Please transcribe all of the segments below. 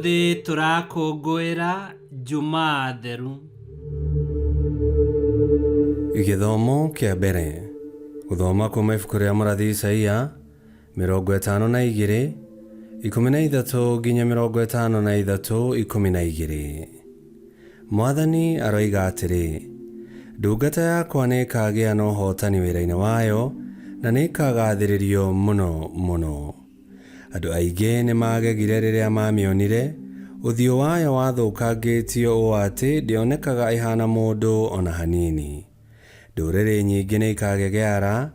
Umuthi turakũngũĩra Jumaa theru. Gĩthomo kĩa mbere. Gũthoma kuuma ibuku rĩa mũrathi Isaia 52 13 nginya 53 12. Mwathani aroiga atĩrĩ: ndungata yakwa nĩĩkagĩa na ũhootani wĩra-inĩ wayo, na nĩĩkagathĩrĩrio mũno mũno. Andũ aingĩ nĩmagegire rĩrĩa mamĩonire, ũthiũ wayo wathũkangĩtio ũũ atĩ ndĩonekaga ĩhana mũndũ ona hanini. Ndũrĩrĩ nyingĩ nĩikagegeara,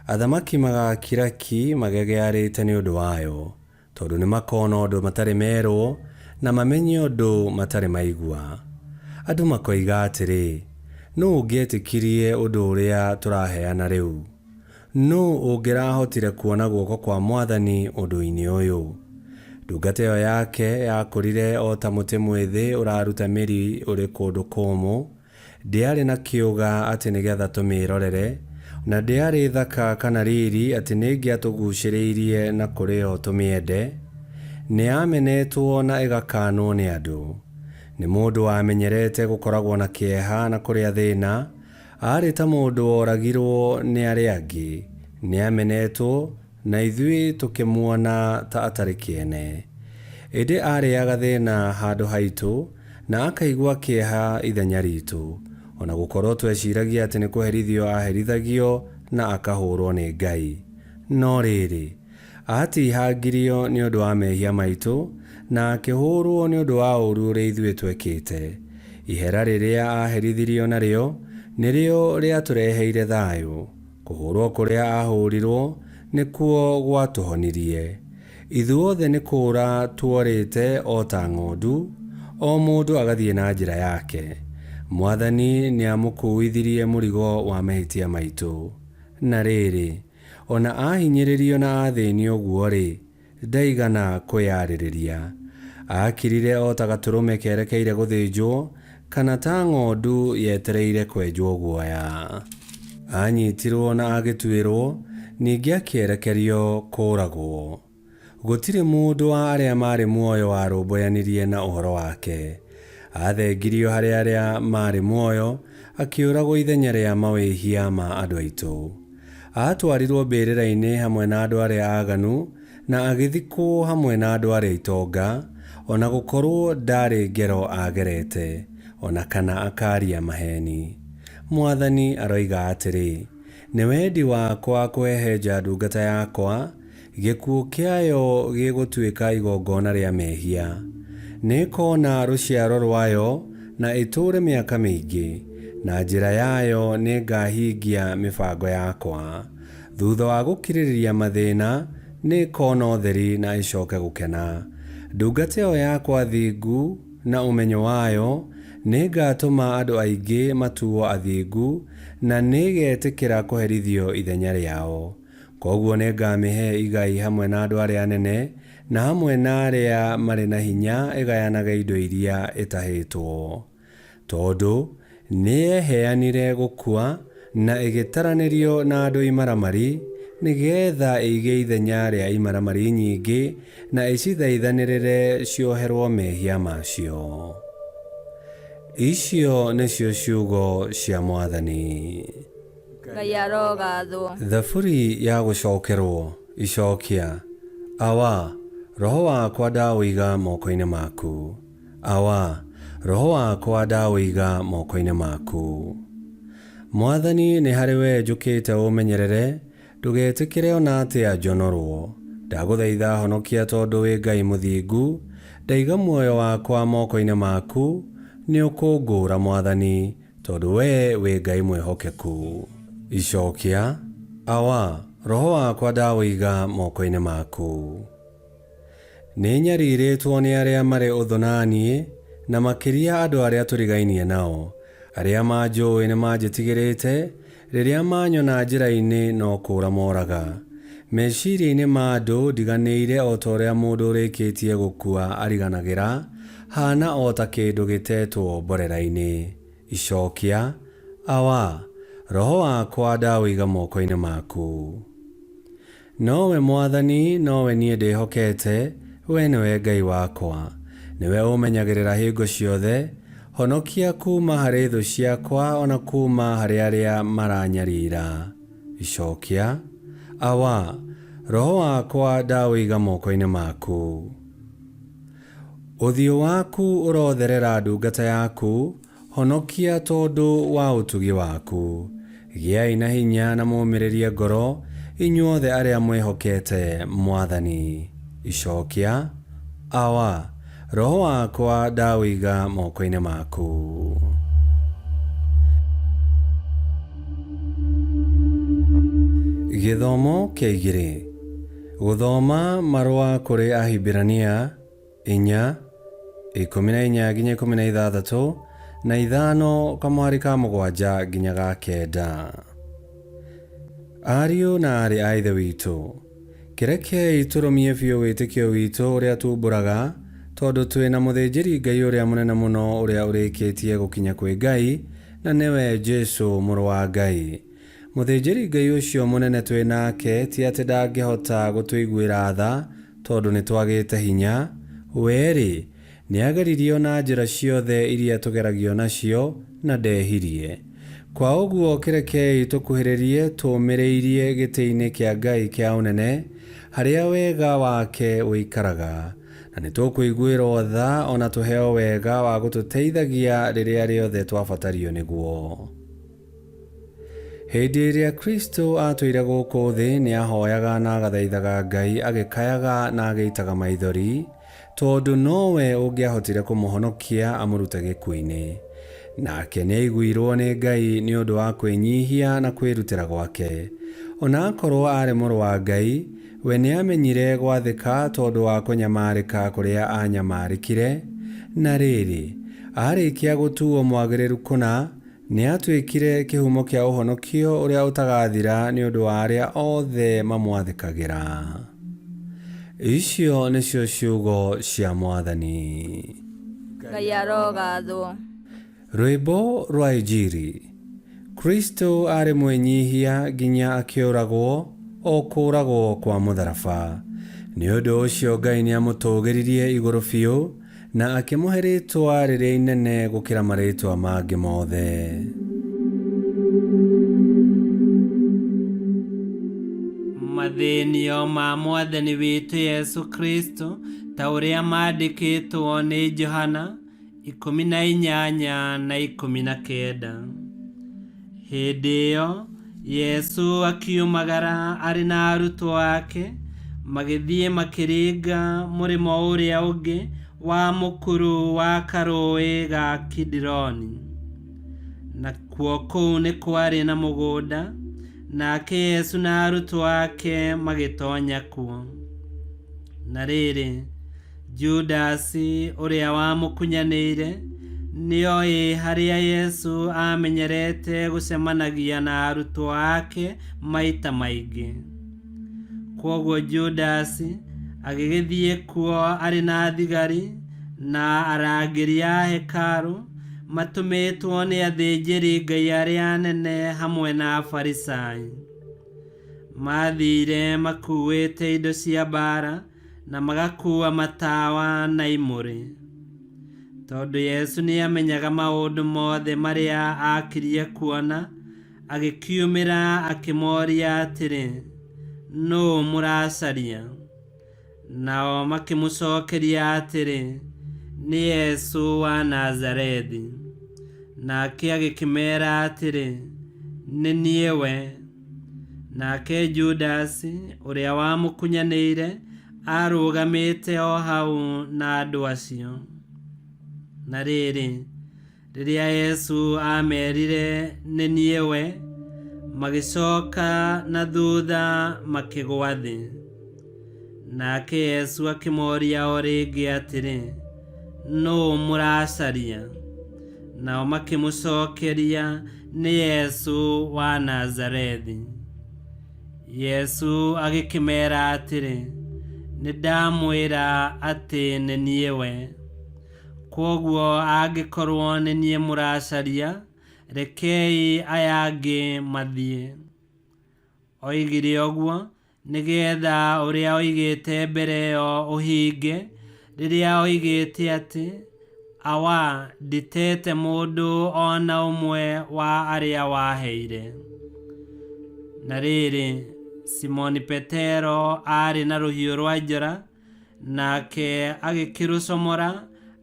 athamaki magakiraki magegearĩte nĩ ũndũ wayo, tondũ nĩmakona ũndũ matarĩ merwo na mamenye ũndũ matarĩ maigua. Andũ makoiga atĩrĩ: nũũ ũngĩetĩkirie ũndũ ũrĩa tũraheana rĩu? Nũũ ũngĩrahotire kuona guoko kwa Mwathani ũndũ-inĩ ũyũ? Ndungata ĩyo yake yakũrire o ta mũtĩ mwĩthĩ ũraruta mĩri ũrĩ kũndũ kũmũ. Ndĩarĩ na kĩũga atĩ nĩgetha tũmĩrorere, na ndĩarĩ thaka kana riri atĩ nĩngĩatũgucĩrĩirie na kũrĩ o tũmĩende. Nĩamenetwo na ĩgakanwo nĩ andũ. Nĩ mũndũ wamenyerete gũkoragwo na kĩeha na kũrĩa thĩna. Arĩ ta mũndũ woragirwo nĩ arĩa angĩ. Nĩamenetwo na ithuĩ tũkĩmuona ta atarĩ kĩene. Ĩndĩ arĩaga thĩna handũ haitũ, na akaigua kĩeha ithenya ritũ, ona gũkorwo tweciragia atĩ nĩ kũherithio aherithagio na akahũrwo nĩ Ngai. No rĩrĩ, atihangirio nĩ ũndũ wa mehia maitũ, na akĩhũrwo nĩ ũndũ wa ũũru ũrĩa ithuĩ twekĩte. Ihera rĩrĩa aherithirio narĩo nĩrĩo rĩatũreheire thayũ. Kũhũrwo kũrĩa ahũrirwo nĩkuo gwatũhonirie. Ithuothe nĩ kũũra tuorĩte o ta ng'ondu, o mũndũ agathiĩ na njĩra yake. Mwathani nĩamũkuithirie mũrigo wa mahĩtia maitũ. Na rĩrĩ, ona ahinyĩrĩrio na athĩnio ũguo-rĩ, ndaigana kwĩyarĩrĩria. Akirire o ta gatũrũme kerekeire gũthĩnjwo, kana ta ng'ondu yetereire kwenjwo guoya. Anyitirwo na agĩtuĩrwo, ningĩ akĩerekerio kũũragwo. Gũtirĩ mũndũ wa arĩa marĩ muoyo warũmbũyanirie na ũhoro wake. Athengirio harĩ arĩa marĩ muoyo, akĩũragwo ithenya rĩa mawĩhia ma andũ aitũ. Atwarirwo mbĩrĩra-inĩ hamwe na andũ arĩa aaganu, na agĩthikwo hamwe na andũ arĩa itonga, ona gũkorwo ndarĩ ngero agerete, ona kana akaria maheni. Mwathani aroiga atĩrĩ: nĩ wendi wakwa kũhehenja ndungata yakwa, gĩkuũ kĩayo gĩgũtuĩka igongona rĩa mehia. Nĩĩkona rũciaro rwayo na ĩtũũre mĩaka mĩingĩ, na njĩra yayo nĩngahingia mĩbango yakwa. Thutha wa gũkirĩrĩria mathĩna, nĩĩkona ũtheri na ĩcoke gũkena. Ndungata ĩyo yakwa thingu na ũmenyo wayo nĩngatũma andũ aingĩ matuo athingu, na nĩgetĩkĩra kũherithio ithenya rĩao. Koguo nĩngamĩhe igai hamwe na andũ arĩa anene, na hamwe na arĩa marĩ na hinya ĩgayanaga indo iria ĩtahĩtwo. Tondũ nĩyeheanire gũkua na ĩgĩtaranĩrio na andũ imaramari, nĩgetha ĩige ithenya rĩa imaramari nyingĩ na ĩcithaithanĩrĩre cioherwo mehia macio. Icio nĩcio ciugo cia Mwathani. Ngai arogathwo. Thaburi ya gũcokerwo. Icokia. Awa, roho wakwa ndawũiga moko-inĩ maku. Awa, roho wakwa ndawũiga moko-inĩ maku. Mwathani nĩ harĩ we njũkĩte ũmenyerere, ndũgetĩkĩre ona atĩa njonorwo. Ndagũthaitha honokia tondũ wĩ Ngai mũthingu. Ndaiga muoyo wakwa moko-inĩ maku, nĩũkũngũũra Mwathani, tondũ we wĩ Ngai mwĩhokeku. Icokia. Awa, roho wakwa ndawũiga moko-inĩ maku. Nĩnyarirĩtwo nĩ arĩa marĩ ũthũ na niĩ, na makĩria andũ arĩa tũrigainie nao. Arĩa manjũĩ nĩmanjĩtigĩrĩte, rĩrĩa manyona njĩra-inĩ no kũũra moraga. Meciria-inĩ ma andũ ndiganĩire o ta ũrĩa mũndũ ũrĩkĩtie gũkua ariganagĩra, hana o ta kĩndũ gĩtetwo mborera-inĩ. Icokia. Awa, roho wakwa ndawũiga moko-inĩ maku. Nowe Mwathani, nowe niĩ ndĩhokete, we nĩwe Ngai wakwa. niwe umenyagĩrĩra hingo ciothe, honokia kuma harĩ thũ ciakwa ona kuma harĩ arĩa maranyarira. Icokia, awa, roho wakwa ndawĩiga moko-inĩ maku. Ũthiũ waku ũrotherera ndungata yaku, honokia tondũ wa ũtugi waku. Gĩai na hinya na mũmĩrĩrie ngoro, inyuothe arĩa mwĩhokete Mwathani. Icokia, awa, roho wakwa ndawĩiga moko-inĩ maku. Gĩthomo kĩa 2. Gũthoma marũa kũrĩ Ahibirania 4:14-16 na 5:7-9. Ariũ na aarĩ a Ithe witũ, kĩrekei tũrũmie biũ wĩtĩkio witũ ũrĩa tumbũraga, tondũ twĩna mũthĩnjĩri Ngai ũrĩa mũnene mũno ũrĩa ũrĩkĩtie gũkinya kwĩ Ngai, na nĩwe Jesũ mũrũ wa Ngai. Mũthĩnjĩri Ngai ũcio mũnene twĩnake ti atĩ ndangĩhota gũtũiguĩra tha tondũ nĩ twagĩte hinya. Werĩ, nĩageririo na njĩra ciothe iria tũgeragio nacio na ndehirie. Kwa ũguo kĩrekei tũkuhĩrĩrie tũmĩrĩirie gĩtĩ-inĩ kĩa Ngai kĩa ũnene, harĩa wega wake wĩikaraga, na nĩ tũkũiguĩrwo tha ona tũheo wega wa gũtũteithagia rĩrĩa rĩothe twabatario nĩguo. Hĩndĩ ĩrĩa Kristo atũire gũkũ thĩ nĩahoyaga na agathaithaga Ngai agĩkayaga na agĩitaga maithori, tondũ nowe ũngĩahotire kũmũhonokia amũrute gĩkuũ-inĩ. Nake nĩaiguirwo nĩ Ngai nĩ ũndũ wa kwĩnyihia na kwĩrutĩra gwake. Ona akorwo arĩ mũrũ wa Ngai, we nĩamenyire gwathĩka tondũ wa kũnyamarĩka kũrĩa anyamarĩkire. Na rĩrĩ, arĩkia gũtuo mwagĩrĩru kũna, nĩatuĩkire kĩhumo kĩa ũhonokio ũrĩa ũtagathira nĩ ũndũ wa arĩa othe mamwathĩkagĩra. Icio nĩcio ciugo cia Mwathani. Ngai arogathwo. Rwĩmbo rwa Injiri. Kristo arĩ mwĩnyihia nginya akĩũragwo, o kũragwo kwa mũtharaba. Nĩ ũndũ ũcio Ngai nĩamũtũgĩririe igũrũ biũ, na akĩmũhe rĩĩtwa rĩrĩa inene gũkĩra marĩĩtwa mangĩ mothe. Mathĩnio ma Mwathani witũ Yesu Kristo ta ũrĩa mandĩkĩtwo nĩ Johana 18:19. Hĩndĩ ĩyo Yesu akiumagara arĩ na arutwo ake, magĩthiĩ makĩringa mũrĩmo ũrĩa ũngĩ wa mũkuru wa karũĩ ga Kidironi. Na kuo kũu nĩ kwarĩ na mũgũnda, nake Yesu na arutwo ake magĩtonya kuo. Na rĩrĩ, Judasi ũrĩa wamũkunyanĩire nĩoĩ harĩa Yesu amenyerete gũcemanagia na arutwo ake maita maingĩ. Kwoguo Judasi agĩgĩthiĩ kuo arĩ na thigari na arangĩri a hekarũ, matũmĩtwo nĩ athĩnjĩri Ngai arĩa anene hamwe na Afarisai. Mathire makuĩte indo cia mbara na magakuua matawa na imũrĩ. Tondũ Yesu nĩamenyaga maũndũ mothe marĩa akirie kuona, agĩkiumĩra akĩmoria atĩrĩ, nũũ mũracaria? Nao makĩmũcokeria atĩrĩ, nĩ Yesu wa Nazarethi. Nake agĩkĩmeera atĩrĩ, nĩ niĩ we. Nake Judasi ũrĩa wamũkunyanĩire arũgamĩte o hau na andũ acio. Na rĩrĩ, rĩrĩa Yesu amerire nĩ niĩ we, magĩcoka na thutha makĩgwa thĩ. Nake Yesu akĩmoria o rĩngĩ atĩrĩ, nũũ mũracaria? Nao makĩmũcokeria, nĩ Yesu wa Nazarethi. Yesu agĩkĩmeera atĩrĩ, nĩndamwĩra atĩ nĩ niĩ we. Kwoguo angĩkorwo nĩ niĩ mũracaria, rekei aya angĩ mathiĩ. Oigire ũguo nĩgetha ũrĩa oigĩte mbere ĩyo ũhinge, rĩrĩa oigĩte atĩ awa nditete mũndũ ona ũmwe wa arĩa waheire. Na rĩrĩ, Simoni Petero arĩ na rũhiũ rwa njora, nake agĩkĩrũcomora,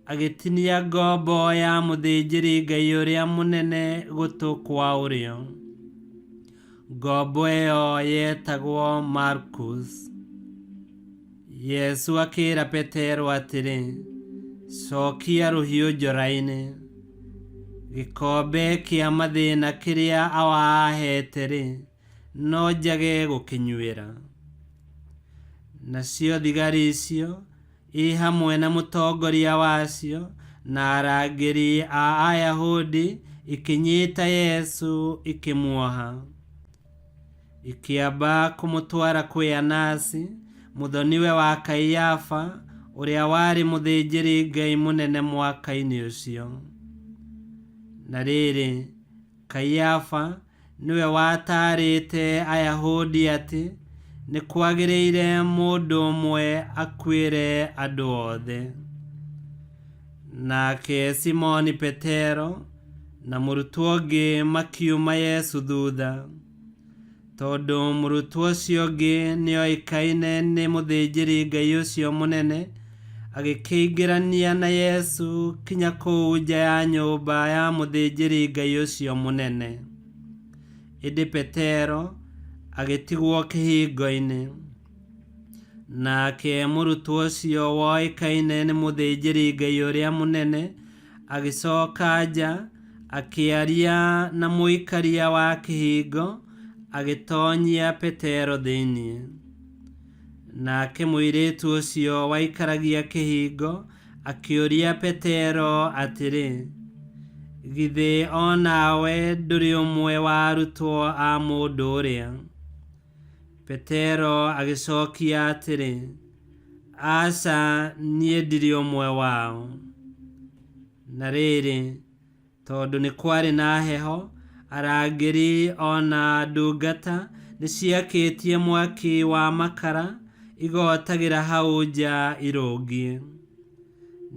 agĩtinia ngombo ya mũthĩnjĩri-Ngai ũrĩa mũnene gũtũ kwa ũrĩo. Ngombo ĩyo yetagwo Markus. Yesu akĩĩra Petero atĩrĩ, cokia rũhiũ njora-inĩ. Gĩkombe kĩa mathĩna kĩrĩa awahete-rĩ, no njage gũkĩnyuĩra. Nacio thigari icio, hamwe na mũtongoria wacio na arangĩri a Ayahudi, ikĩnyita Yesu ikĩmuoha. Ikĩamba kũmũtwara kwĩ Anasi, mũthoniwe wa Kaiafa, ũrĩa warĩ mũthĩnjĩri-Ngai mũnene mwaka-inĩ ũcio. Na rĩrĩ, Kaiafa nĩwe wataarĩte Ayahudi atĩ nĩ kwagĩrĩire mũndũ ũmwe akuĩre andũ othe. Nake Simoni Petero na mũrutwo ũngĩ makiuma Yesu thutha, tondũ mũrutwo ũcio ũngĩ nĩoĩkaine nĩ mũthĩnjĩri-Ngai ũcio mũnene, agĩkĩingĩrania na Yesu kinya kũu nja ya nyũmba ya mũthĩnjĩri-Ngai ũcio mũnene. Ĩndĩ Petero agĩtigwo kĩhingo-inĩ. Nake mũrutwo ũcio woĩkaine nĩ mũthĩnjĩri-Ngai ũrĩa mũnene agĩcoka nja, akĩaria na mũikaria wa kĩhingo, agĩtonyia Petero thĩinĩ. Nake mũirĩtu ũcio waikaragia kĩhingo akĩũria Petero atĩrĩ, githĩ onawe ndũrĩ ũmwe wa arutwo a mũndũ ũrĩa? Petero agĩcokia atĩrĩ, aca, niĩ ndirĩ ũmwe wao. Na rĩrĩ, tondũ nĩ kwarĩ na heho, arangĩri ona ndungata nĩciakĩtie mwaki wa makara igotagĩra hau nja irũngiĩ.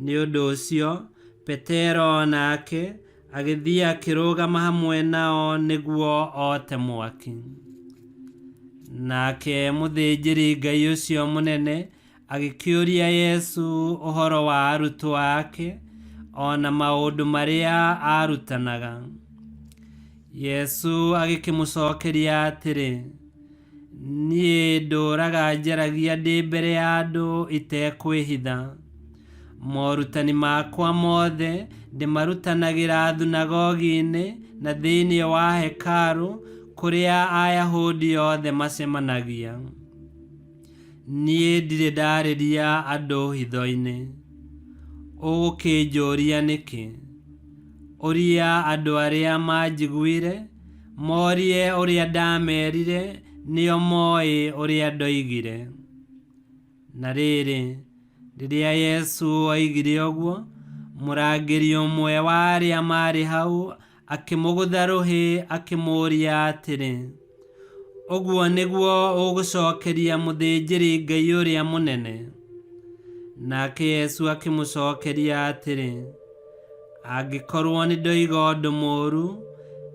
Nĩ ũndũ ũcio, Petero nake agĩthiĩ akĩrũgama hamwe nao nĩguo ote mwaki. Nake mũthĩnjĩri-Ngai ũcio mũnene agĩkĩũria Yesu ũhoro wa arutwo ake, ona maũndũ marĩa arutanaga. Yesu agĩkĩmũcokeria atĩrĩ, niĩ ndũũraga njaragia ndĩ mbere ya andũ itekwĩhitha. Morutani makwa mothe ndĩmarutanagĩra thunagogi-inĩ na thĩinĩ wa hekarũ, kũrĩa Ayahudi othe macemanagia. Niĩ ndirĩ ndarĩria andũ hitho-inĩ. Ũgũkĩnjũria nĩkĩ? Ũria andũ arĩa manjiguire, morie ũrĩa ndamerire, nĩo moĩ ũrĩa ndoigire. Na rĩrĩ, rĩrĩa Yesu oigire ũguo, mũrangĩri ũmwe wa arĩa marĩ hau akĩmũgũtha rũhĩ, akĩmũũria atĩrĩ, ũguo nĩguo ũgũcokeria mũthĩnjĩri-Ngai ũrĩa mũnene? Nake Yesu akĩmũcokeria atĩrĩ, angĩkorwo nĩ ndoiga ũndũ mũũru,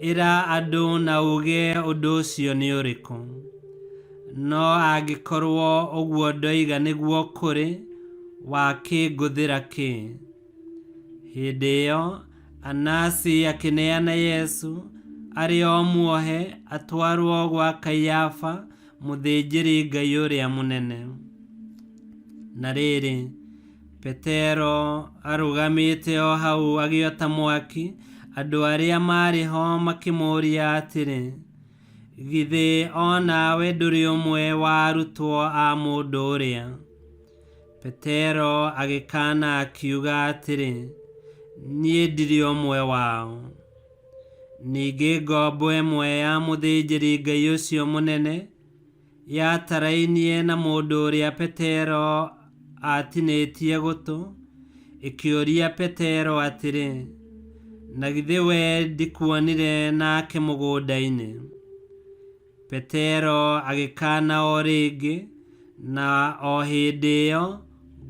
ĩra andũ na uge ũndũ ũcio nĩ ũrĩkũ. No angĩkorwo ũguo ndoiga nĩguo kũrĩ, wakĩngũthĩra kĩ? Hĩndĩ ĩyo, Anasi akĩneana Yesu arĩ o muohe atwarwo gwa Kaiafa, mũthĩnjĩri-Ngai ũrĩa mũnene. Na rĩrĩ, Petero arũgamĩte o hau agĩota mwaki, andũ arĩa marĩ ho makĩmũũria atĩrĩ, githĩ onawe ndũrĩ ũmwe wa arutwo a mũndũ ũrĩa? Petero agĩkaana akiuga atĩrĩ, niĩ ndirĩ ũmwe wao. Ningĩ ngombo ĩmwe ya mũthĩnjĩri-Ngai ũcio mũnene yatarainie na mũndũ ũrĩa Petero atinĩtie gũtũ, ĩkĩũria Petero atĩrĩ, na githĩ we ndikuonire nake mũgũnda-inĩ? Petero agĩkaana o rĩngĩ, na o hĩndĩ ĩyo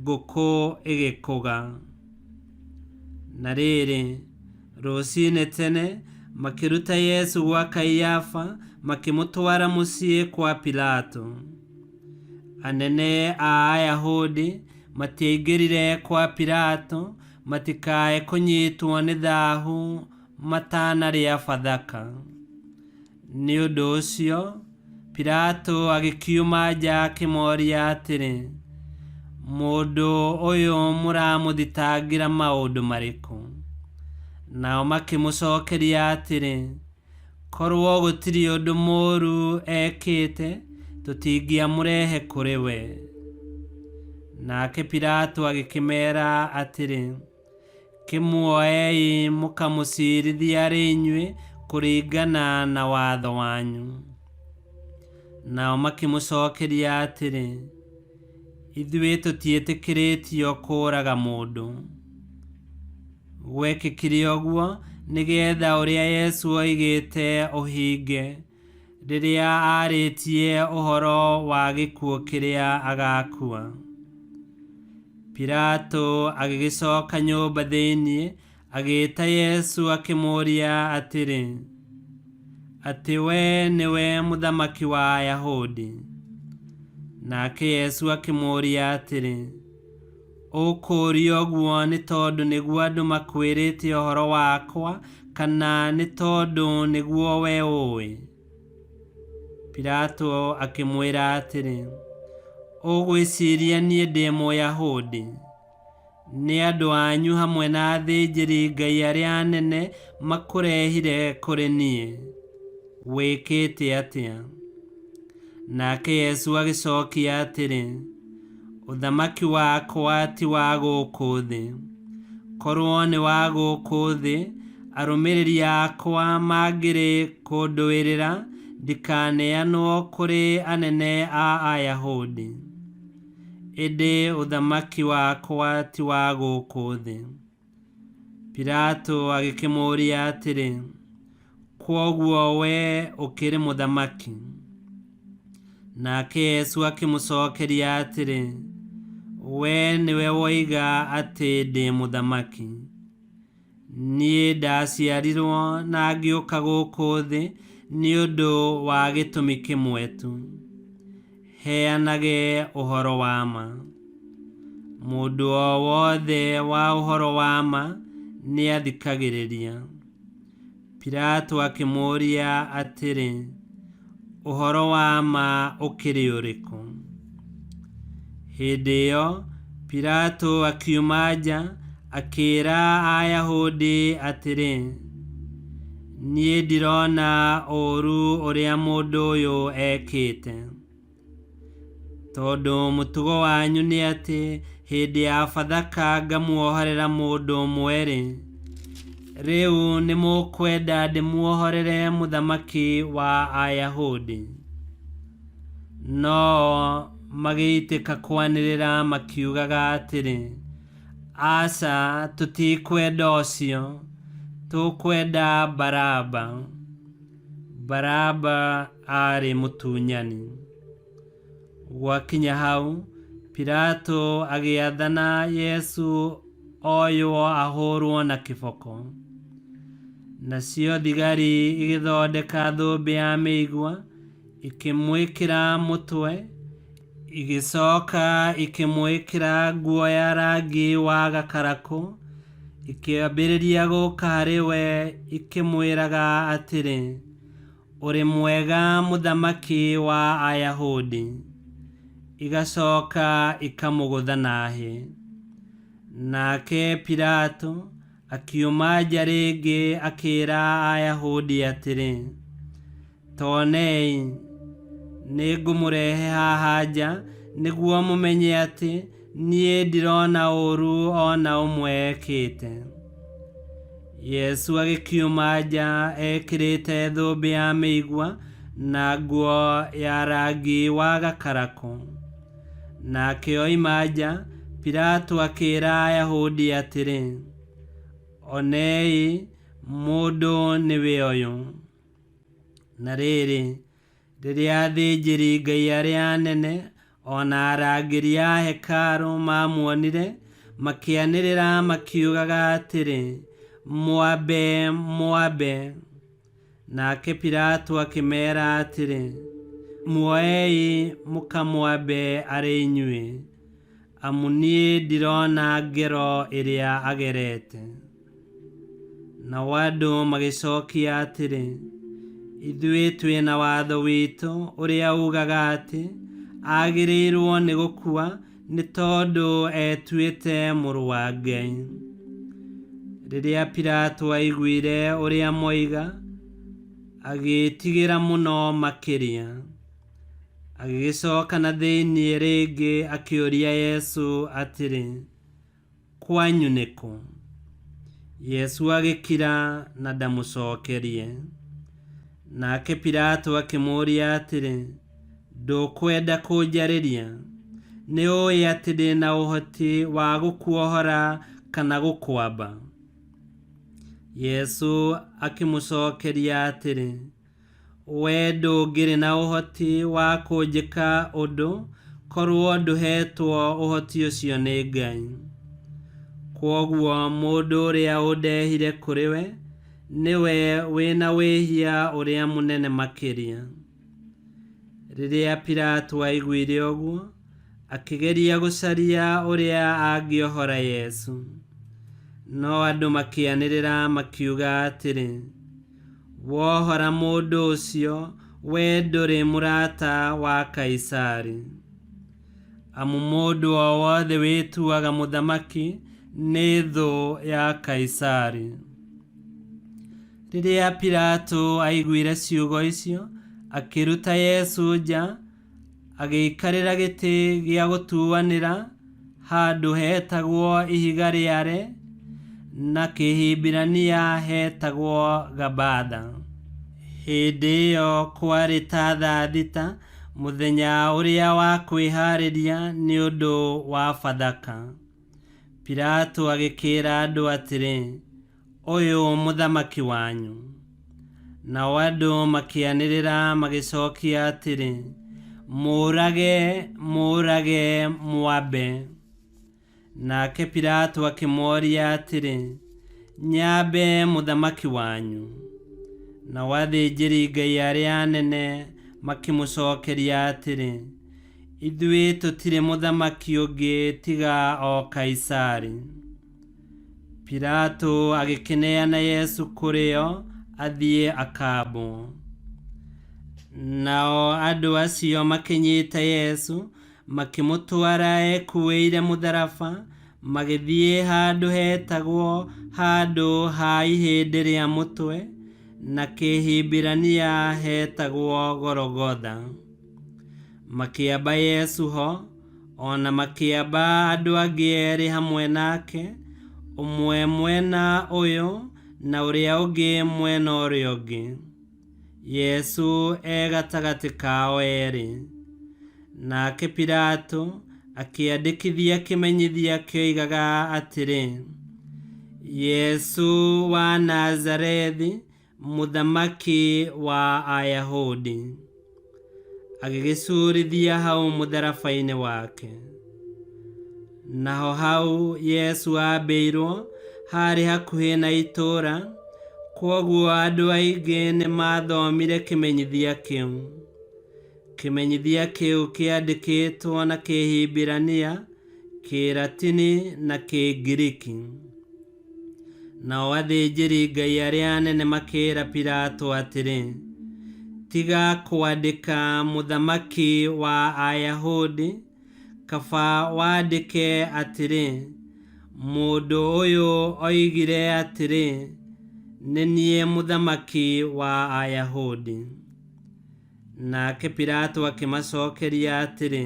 ngũkũ ĩgĩkũga. Na rĩrĩ, rũciinĩ tene, makĩruta Yesu gwa Kaiafa, makĩmũtwara mũciĩ kwa Pilato. Anene a Ayahudi matiaingĩrire kwa Pilato matikae kũnyitwo nĩ thaahu matanarĩa Bathaka. Nĩ ũndũ ũcio, Pilato agĩkiuma nja akĩmoria atĩrĩ, mũndũ ũyũ mũramũthitangĩra maũndũ marĩkũ? Nao makĩmũcokeria atĩrĩ, korwo gũtirĩ ũndũ mũũru ekĩte, tũtingĩamũrehe kũrĩ we. Nake Pilato agĩkĩmeera atĩrĩ, kĩmuoei mũkamũciirithie arĩ inyuĩ kũringana na watho wanyu. Nao makĩmũcokeria atĩrĩ, ithuĩ tũtiĩtĩkĩrĩtio kũũraga mũndũ. Gwekĩkire ũguo nĩgetha ũrĩa Yesu oigĩte ũhinge, rĩrĩa aarĩtie ũhoro wa gĩkuũ kĩrĩa agakua. Pilato agĩgĩcoka nyũmba thĩinĩ, agĩĩta Yesu akĩmũũria atĩrĩ, atĩ we nĩwe mũthamaki wa Ayahudi? Nake Yesu akĩmũũria atĩrĩ, ũkũũria ũguo nĩ tondũ nĩguo andũ makwĩrĩte ũhoro wakwa, kana nĩ tondũ nĩguo we ũĩ? Pilato akĩmwĩra atĩrĩ, ũgwĩciria niĩ ndĩ Mũyahudi? Nĩ andũ anyu hamwe na athĩnjĩri-Ngai arĩa anene makũrehire kũrĩ niĩ. Wĩkĩte atĩa? Nake Yesu agĩcookia atĩrĩ, ũthamaki wakwa ti wa gũkũ thĩ. Korwo nĩ wa gũkũ thĩ, arũmĩrĩri akwa mangĩrĩ kũndũĩrĩra ndikaneanwo kũrĩ anene a Ayahudi. Ĩndĩ ũthamaki wakwa ti wa gũkũ thĩ. Pilato agĩkĩmũũria atĩrĩ, kwoguo we ũkĩrĩ mũthamaki? Nake Yesu akĩmũcokeria atĩrĩ, we nĩwe woiga atĩ ndĩ mũthamaki. Niĩ ndaciarirwo na ngĩũka gũkũ thĩ nĩ ũndũ wa gĩtũmi kĩmwe tu, heanage ũhoro wa ma. Mũndũ o wothe wa ũhoro wa ma nĩ athikagĩrĩria. Pilato akĩmũũria atĩrĩ, ũhoro wa ma ũkĩrĩ ũrĩkũ? Hĩndĩ ĩyo, Pilato akiuma nja, akĩĩra Ayahudi atĩrĩ, niĩ ndirona ũũru ũrĩa mũndũ ũyũ ekĩte. Tondũ mũtugo wanyu nĩ atĩ hĩndĩ ya Bathaka ngamuohorera mũndũ ũmwe-rĩ, rĩu nĩ mũkwenda ndĩmuohorere mũthamaki wa Ayahudi? No magĩitĩka kwanĩrĩra makiugaga atĩrĩ, aca, tũtikwenda ũcio, tũkwenda Baraba. Baraba aarĩ mũtunyani. Gwakinya hau, Pilato agĩathana Yesu oywo ahũrwo na kĩboko. Nacio thigari igĩthondeka thũmbĩ ya mĩigua, ikĩmwĩkĩra mũtwe, igĩcoka ikĩmwĩkĩra nguo ya rangi wa gakarakũ, ikĩambĩrĩria gũũka harĩ we ikĩmwĩraga atĩrĩ, ũrĩ mwega mũthamaki wa Ayahudi. Igacoka ikamũgũtha na hĩ. Nake Pilato akiuma nja rĩngĩ akĩĩra Ayahudi atĩrĩ, tonei, nĩ ngũmũrehe haha nja nĩguo mũmenye atĩ niĩ ndirona ũũru ona ũmwe ekĩte. Yesu agĩkiuma nja ekĩrĩte thũmbĩ ya mĩigua na nguo ya rangi wa gakarakũ. Nake oima nja, Pilato akĩĩra Ayahudi atĩrĩ, onei, mũndũ nĩwe ũyũ. Na rĩrĩ, rĩrĩa athĩnjĩri-Ngai arĩa anene ona arangĩri a hekarũ mamuonire makĩanĩrĩra makiugaga atĩrĩ, mwambe mwambe. Nake Pilato akĩmeera atĩrĩ, muoei mũkamwambe arĩ inyuĩ, amu niĩ ndirona ngero ĩrĩa agerete. Nao andũ magĩcokia atĩrĩ, ithuĩ twĩna watho witũ ũrĩa ugaga atĩ agĩrĩirwo nĩ gũkua nĩ tondũ etuĩte mũrũ wa Ngai. Rĩrĩa Pilato aiguire ũrĩa moiga, agĩtigĩra mũno makĩria. Agĩgĩcoka na thĩinĩ rĩngĩ akĩũria Yesu atĩrĩ, kwanyu nĩkũ? Yesu agĩkira na ndamũcokerie. Nake Pilato akĩmũũria atĩrĩ, ndũkwenda kũnjarĩria? Nĩũĩ atĩ ndĩ na ũhoti wa gũkuohora kana gũkwamba? Yesu akĩmũcokeria atĩrĩ, we ndũngĩrĩ na ũhoti wa kũnjĩka ũndũ korwo ndũhetwo ũhoti ũcio nĩ Ngai. Kwoguo mũndũ ũrĩa ũndehire kũrĩ we nĩwe wĩna wĩhia ũrĩa mũnene makĩria. Rĩrĩa Pilato aiguire ũguo, akĩgeria gũcaria ũrĩa angĩohora Yesu. No andũ makĩanĩrĩra makiuga atĩrĩ, wohora mũndũ ũcio, we ndũrĩ mũrata wa Kaisari. Amu mũndũ o wothe wĩtuaga mũthamaki nĩ thũ ya Kaisari. Rĩrĩa Pilato aiguire ciugo icio, akĩruta Yesu nja, agĩikarĩra gĩtĩ gĩa gũtuanĩra handũ hetagwo ihiga rĩare, na kĩhĩmbĩrania hetagwo Gabatha. Hĩndĩ ĩyo kwarĩ ta thaa thita, mũthenya ũrĩa wa kwĩharĩria nĩ ũndũ wa Bathaka. Pilato agĩkĩra andũ atĩrĩ, ũyũ mũthamaki wanyu. Nao andũ makĩanĩrĩra magĩcokia atĩrĩ, mũũrage mũũrage mwambe. Nake Pilato akĩmooria atĩrĩ, nyambe mũthamaki wanyu? Nao athĩnjĩri-Ngai arĩa anene makĩmũcokeria atĩrĩ, ithuĩ tũtirĩ mũthamaki ũngĩ tiga o Kaisari. Pilato agĩkĩneana Yesu kũrĩ o athiĩ akambwo. Nao andũ acio makĩnyita Yesu, makĩmũtwara ekuĩire mũtharaba, magĩthiĩ handũ hetagwo handũ ha ihĩndĩ rĩa mũtwe, na kĩhĩmbĩrania hetagwo Gologotha. Makĩamba Yesu ho, ona makĩamba andũ angĩ erĩ hamwe nake, ũmwe mwena ũyũ na ũrĩa ũngĩ mwena ũrĩa ũngĩ. Yesu gatagatĩ kao erĩ. Nake Pilato akĩandĩkithia kĩmenyithia kĩoigaga atĩrĩ, Yesu wa Nazarethi, mũthamaki wa Ayahudi. Agĩgĩcurithia hau mũtharaba-inĩ wake. Naho hau Yesu ambĩirwo harĩ hakuhĩ na itũũra, kwoguo andũ aingĩ nĩ mathomire kĩmenyithia kĩu. Kĩmenyithia kĩu kĩandĩkĩtwo na kĩhĩmbĩrania, Kĩlatini na Kĩngiriki. Nao athĩnjĩri-Ngai arĩa anene makĩĩra Pilato atĩrĩ, tiga kwandĩka mũthamaki wa Ayahudi, kaba wandĩke atĩrĩ, mũndũ ũyũ oigire atĩrĩ, nĩ niĩ mũthamaki wa Ayahudi. Nake Pilato akĩmacokeria atĩrĩ,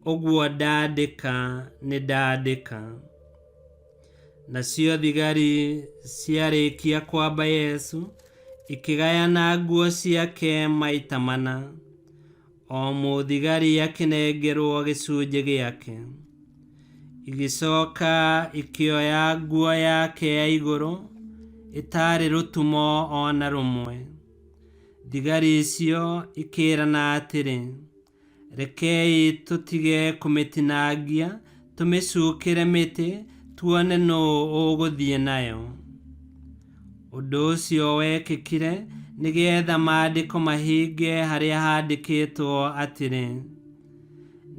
ũguo ndandĩka nĩ ndandĩka. Nacio thigari ciarĩkia kwamba Yesu, ikĩgayana nguo ciake maita mana. O mũthigari akĩnengerwo gĩcunjĩ gĩake. Igĩcoka ikĩoya nguo yake ya igũrũ, ĩtarĩ rũtumo ona rũmwe. Thigari icio ikĩĩrana atĩrĩ, rekei tutige kumitinangia tumicukire miti tuone no uguthie nayo. Undu ucio wekikire nigetha maandiko mahinge haria handikitwo atiri,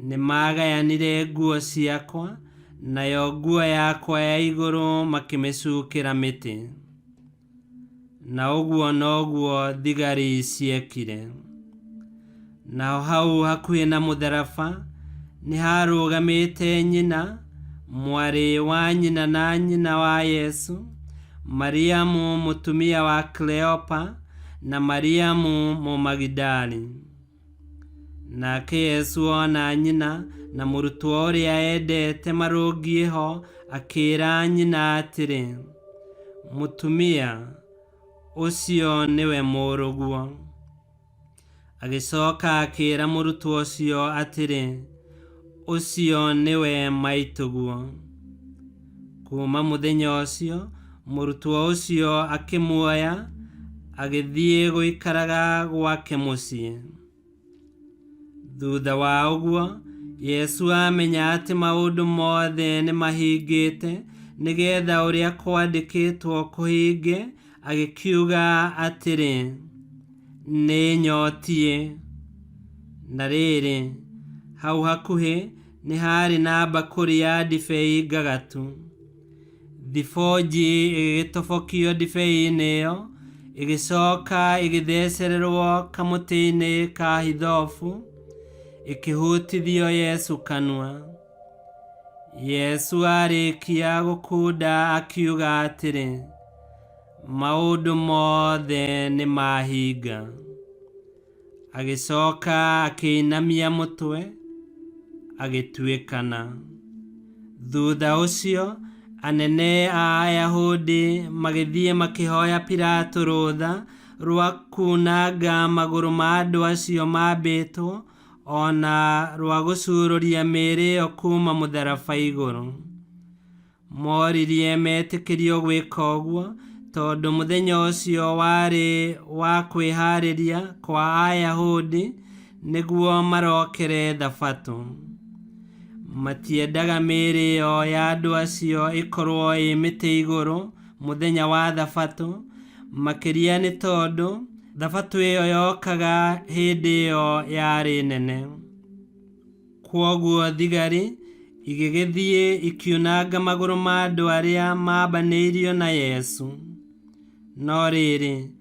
nimagayanire nguo ciakwa, nayo nguo yakwa ya iguru makimicukira miti. Na uguo noguo thigari ciekire. Na hau hakuhi na mutharaba ni harugamite nyina, mwari wa nyina na nyina wa Yesu, Mariamu mutumia wa Kleopa na Mariamu Mumagidali. Nake Yesu ona nyina na murutwo uria endete marungie ho, akira nyina atiri, mutumia ucio niwe muruguo. Agicoka akira murutwo ucio atiri, ucio niwe maituguo. Kuma muthenya ucio murutwo ucio akimuoya agithie guikaraga gwake mucii. Thutha wa uguo Yesu amenya ati maundu mothe ni mahingite nigetha uria kwandikitwo kuhinge, agikiuga atiri, ni nyotie. Na riri hau hakuhi ni hari na bakuri ya ndibei ngagatu. Thiboji igitobokio ndibei-ini iyo, igicoka igithecererwo kamuti-ini ka hithofu, ikihutithio Yesu kanua. Yesu arikia gukunda akiuga atiri, maundu mothe ni mahinga. Agicoka akiinamia mutwe agituikana. Thutha ucio anene a Ayahudi magithie makihoya Pilato rutha rwa kunanga maguru ma andu acio mambitwo, ona rwa gucururia mĩĩrĩ ĩyo kuma mutharaba iguru. Moririe metikirio gwika uguo tondu muthenya ucio wari wa kwihariria kwa Ayahudi niguo marokere thabato. Matiendaga mĩĩrĩ ĩyo ya andu acio ikorwo ĩ mĩtĩ iguru muthenya wa thabato, makiria ni tondu thabato ĩyo yokaga hindi ĩyo yari nene. Kwoguo thigari igigithie ikiunanga maguru ma andu aria mambanĩirio na Yesu. No riri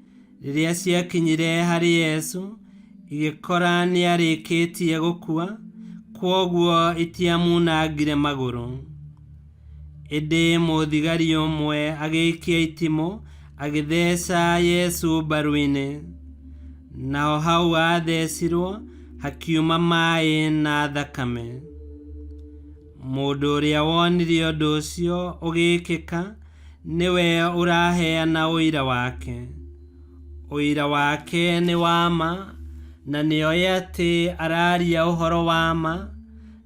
riria ciakinyire hari Yesu, igikora niarikitie gukua, kwoguo itiamunangire maguru. Indi muthigari umwe agiikia itimo agitheca Yesu mbaru-ini, nao hau athecirwo hakiuma mai na thakame. Mundu uria wonire undu ucio ugikika niwe uraheana uira wake. Uira wake ni wama, na nioĩ ati araria uhoro wama,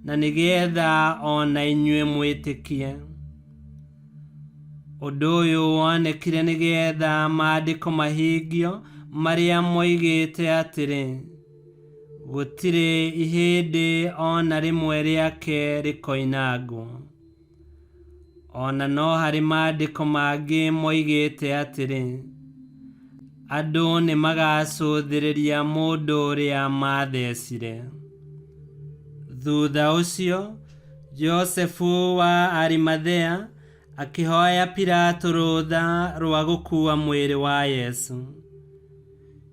na nigetha ona inyue mwitikie. Undu uyu wonekire nigetha maandiko mahingio maria moigite atiri, gutiri ihindi ona rimwe riake rikoinangwo. Ona no hari maandiko mangi moigite atiri, andu ni magacuthiriria mundu uria mathecire. Thutha ucio Josefu wa Arimathea akihoya Pilato rutha rwa gukua mwĩrĩ wa Yesu.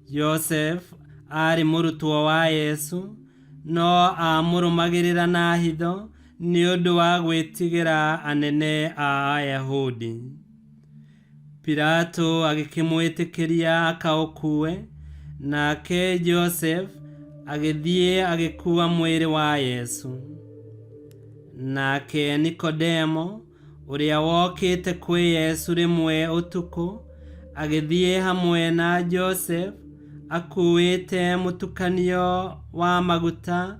Josefu ari murutwo wa Yesu, no amurumagirira na hitho ni undu wa gwitigira anene a Ayahudi. Pilato agikimwitikiria akaukue, nake Josefu agithie agikua mwĩrĩ wa Yesu. Nake Nikodemo uria wokite kwi Yesu rimwe utuku agithie hamwe na Josefu akuite mutukanio wa maguta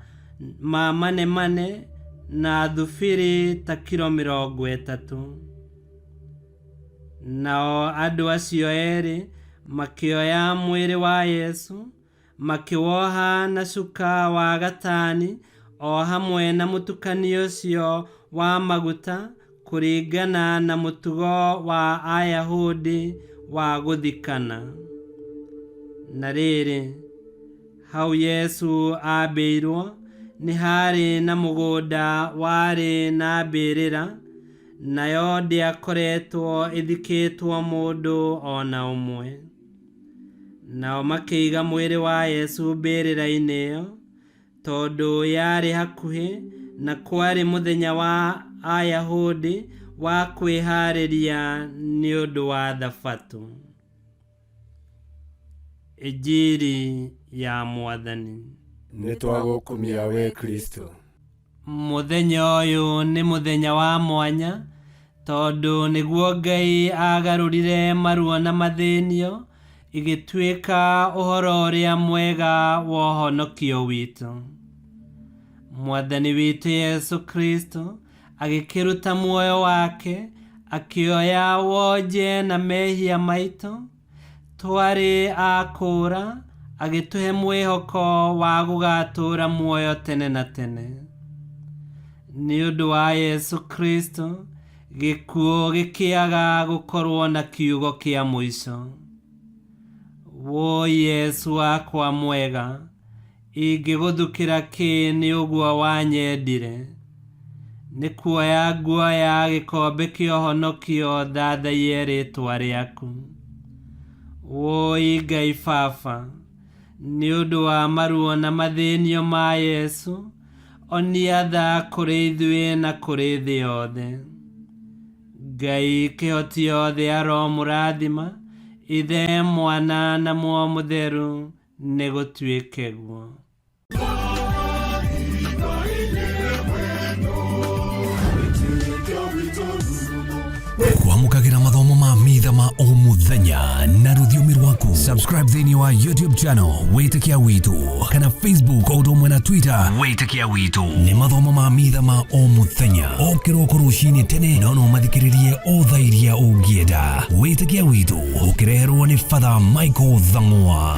ma mane na thubiri ta kilo 30. Nao andu acio eri makioya mwĩrĩ wa Yesu makiwoha na cuka wa gatani o hamwe na mũtukanio ũcio wa maguta kũringana na mũtugo wa Ayahudi wa gũthikana. Na rĩrĩ, hau Yesu ambĩirwo nĩ harĩ na mũgũnda warĩ na mbĩrĩra, nayo ndĩakoretwo ĩthikĩtwo mũndũ ona ũmwe. Nao makĩiga mwĩrĩ wa Yesu mbĩrĩra-inĩ ĩyo, tondũ yarĩ hakuhĩ na kwarĩ mũthenya wa Ayahudi wa kwĩharĩria nĩ ũndũ wa Thabatũ. Injili ya Mwathani. Nĩtwagũkumia we Kristo. Mũthenya ũyũ nĩ mũthenya wa mwanya, tondũ nĩguo Ngai agarũrire maruo na mathĩnio igĩtuĩka ũhoro ũrĩa mwega wa ũhonokio witũ. Mwathani witũ Yesu Kristo agĩkĩruta muoyo wake, akĩoya wonje na mehia maitũ twarĩ akũra, agĩtũhe mwĩhoko wa gũgatũra muoyo tene na tene. Nĩ ũndũ wa Yesu Kristo, gĩkuũ gĩkĩaga gũkorwo na kiugo kĩa mũico. Wo Yesu wakwa mwega, ingĩgũthukĩra kĩ nĩ ũguo wanyendire? Nĩ kuoya nguoya gĩkombe kĩa ũhonokio thathaie rĩĩtwa rĩaku. Woi Ngai Baba, nĩ ũndũ wa maruo na mathĩnio ma Yesu, onia tha kũrĩ ithuĩ na kũrĩ thĩ yothe. Ngai kĩhoti yothe aromũrathima, Ithe, Mwana na Muoyo Mũtheru, nĩ gũtuĩke guo. Kwamũkagĩra mathomo ma Mitha ma o mũthenya na rũthiomi rwaku. Subscribe thĩinĩ wa YouTube channel Witikia Witu, kana Facebook o ũndũ ũmwe na Twitter Witikia Witu. Nĩ mathomo ma Mitha ma o mũthenya, o kĩroko rũcinĩ tene, no mathikĩrĩrie o thaa iria ũngĩenda. Witikia Witu ũkĩreherwo nĩ Father Michael Thang'wa.